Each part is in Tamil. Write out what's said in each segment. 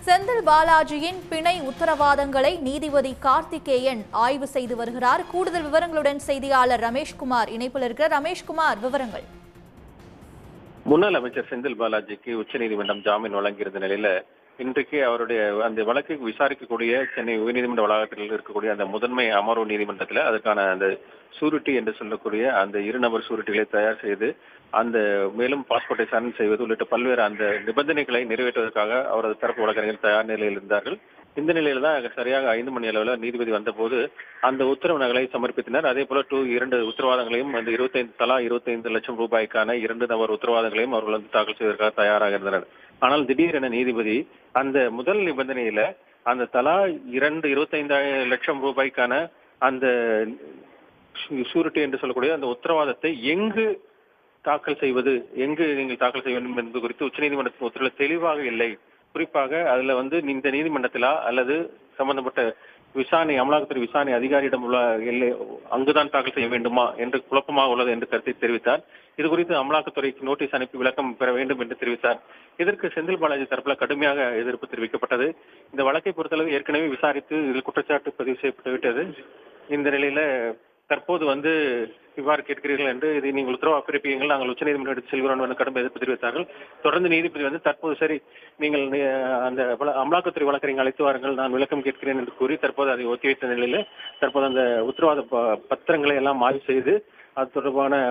செந்தில் பாலாஜியின் பிணை உத்தரவாதங்களை நீதிபதி கார்த்திகேயன் ஆய்வு செய்து வருகிறார். கூடுதல் விவரங்களுடன் செய்தியாளர் ரமேஷ்குமார் இணைப்பில் இருக்கிறார். ரமேஷ்குமார், விவரங்கள். முன்னாள் அமைச்சர் செந்தில் பாலாஜிக்கு உச்சநீதிமன்றம் ஜாமீன் வழங்கியிருந்த நிலையில இன்றைக்கு அவருடைய அந்த வழக்கு விசாரிக்கக்கூடிய சென்னை உயர்நீதிமன்ற வளாகத்தில் இருக்கக்கூடிய அந்த முதன்மை அமர்வு நீதிமன்றத்தில் அதற்கான அந்த சூரிட்டி என்று சொல்லக்கூடிய அந்த இருநபர் சூரிட்டிகளை தயார் செய்து அந்த மேலும் பாஸ்போர்ட்டை சரண் செய்வது உள்ளிட்ட பல்வேறு அந்த நிபந்தனைகளை நிறைவேற்றுவதற்காக அவரது தரப்பு வழக்கறிஞர்கள் தயார் நிலையில் இருந்தார்கள். இந்த நிலையில தான் சரியாக 5 மணி அளவில் நீதிபதி வந்தபோது அந்த உத்தரவு நகலை சமர்ப்பித்தனர். அதே போல 2 உத்தரவாதங்களையும் அந்த 25 லட்சம் ரூபாய்க்கான 2 நபர் உத்தரவாதங்களையும் அவர்கள் தாக்கல் செய்வதற்காக தயாராக இருந்தனர். ஆனால் திடீரென நீதிபதி அந்த முதல் நிபந்தனையில அந்த தலா 25 லட்சம் ரூபாய்க்கான அந்த சூரிட்டி என்று சொல்லக்கூடிய அந்த உத்தரவாதத்தை எங்கு தாக்கல் செய்வது, எங்கு நீங்கள் தாக்கல் செய்ய வேண்டும் என்பது குறித்து உச்சநீதிமன்றத்தின் உத்தரவில் தெளிவாக இல்லை. குறிப்பாக அதுல இந்த நீதிமன்றத்திலா அல்லது சம்பந்தப்பட்ட விசாரணை அமலாக்கத்துறை விசாரணை அதிகாரியிடம் உள்ள இல்லை அங்குதான் தாக்கல் செய்ய வேண்டுமா என்று குழப்பமாக உள்ளது என்று கருத்தை தெரிவித்தார். இது குறித்து அமலாக்கத்துறைக்கு நோட்டீஸ் அனுப்பி விளக்கம் பெற வேண்டும் என்று தெரிவித்தார். இதற்கு செந்தில் பாலாஜி தரப்புல கடுமையாக எதிர்ப்பு தெரிவிக்கப்பட்டது. இந்த வழக்கை பொறுத்தளவு ஏற்கனவே விசாரித்து இதில் குற்றச்சாட்டு பதிவு செய்யப்பட்டு விட்டது. இந்த நிலையில தற்போது இவ்வாறு கேட்கிறீர்கள் என்று இதை நீங்கள் உத்தரவு பிறப்பியுங்கள், நாங்கள் உச்சநீதிமன்றம் எடுத்து செல்கிறோம் என்று கடும் எதிர்ப்பு தெரிவித்தார்கள். தொடர்ந்து நீதிபதி தற்போது சரி நீங்கள் அந்த அமலாக்கத்துறை வழக்கறிஞர் அழைத்து வாருங்கள், நான் விளக்கம் கேட்கிறேன் என்று கூறி தற்போது அதை ஒத்திவைத்த நிலையில தற்போது அந்த உத்தரவாத பத்திரங்களை எல்லாம் ஆய்வு செய்து அது தொடர்பான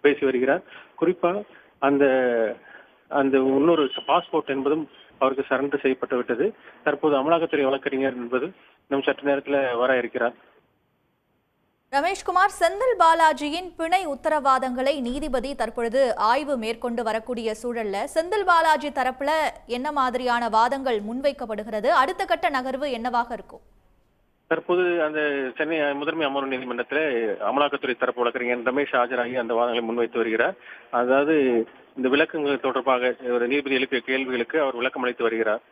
பேசி வருகிறார். குறிப்பா அந்த அந்த இன்னொரு பாஸ்போர்ட் என்பதும் அவருக்கு சரண்டர் செய்யப்பட்டு விட்டது. தற்போது அமலாக்கத்துறை வழக்கறிஞர் என்பது இன்னும் சற்று நேரத்தில் வர இருக்கிறார். ரமேஷ்குமார், செந்தில் பாலாஜியின் பிணை உத்தரவாதங்களை நீதிபதி தற்பொழுது ஆய்வு மேற்கொண்டு வரக்கூடிய சூழல்ல செந்தில் பாலாஜி தரப்புல என்ன மாதிரியான வாதங்கள் முன்வைக்கப்படுகிறது? அடுத்த கட்ட நகர்வு என்னவாக இருக்கும்? தற்போது அந்த சென்னை முதன்மை அமர்வு நீதிமன்றத்தில் அமலாக்கத்துறை தரப்பு வழக்கறிஞர் ரமேஷ் ஆஜராகி அந்த வாதங்களை முன்வைத்து வருகிறார். அதாவது இந்த விளக்கங்கள் தொடர்பாக ஒரு நீதிபதி எழுப்பிய கேள்விகளுக்கு அவர் விளக்கம் அளித்து வருகிறார்.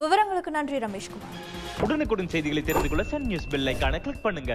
விவரங்களுக்கு நன்றி ரமேஷ்குமார். உடனுக்குடன் செய்திகளை தெரிந்து கொள்ள சன் நியூஸ் பெல் ஐகானை கிளிக் பண்ணுங்க.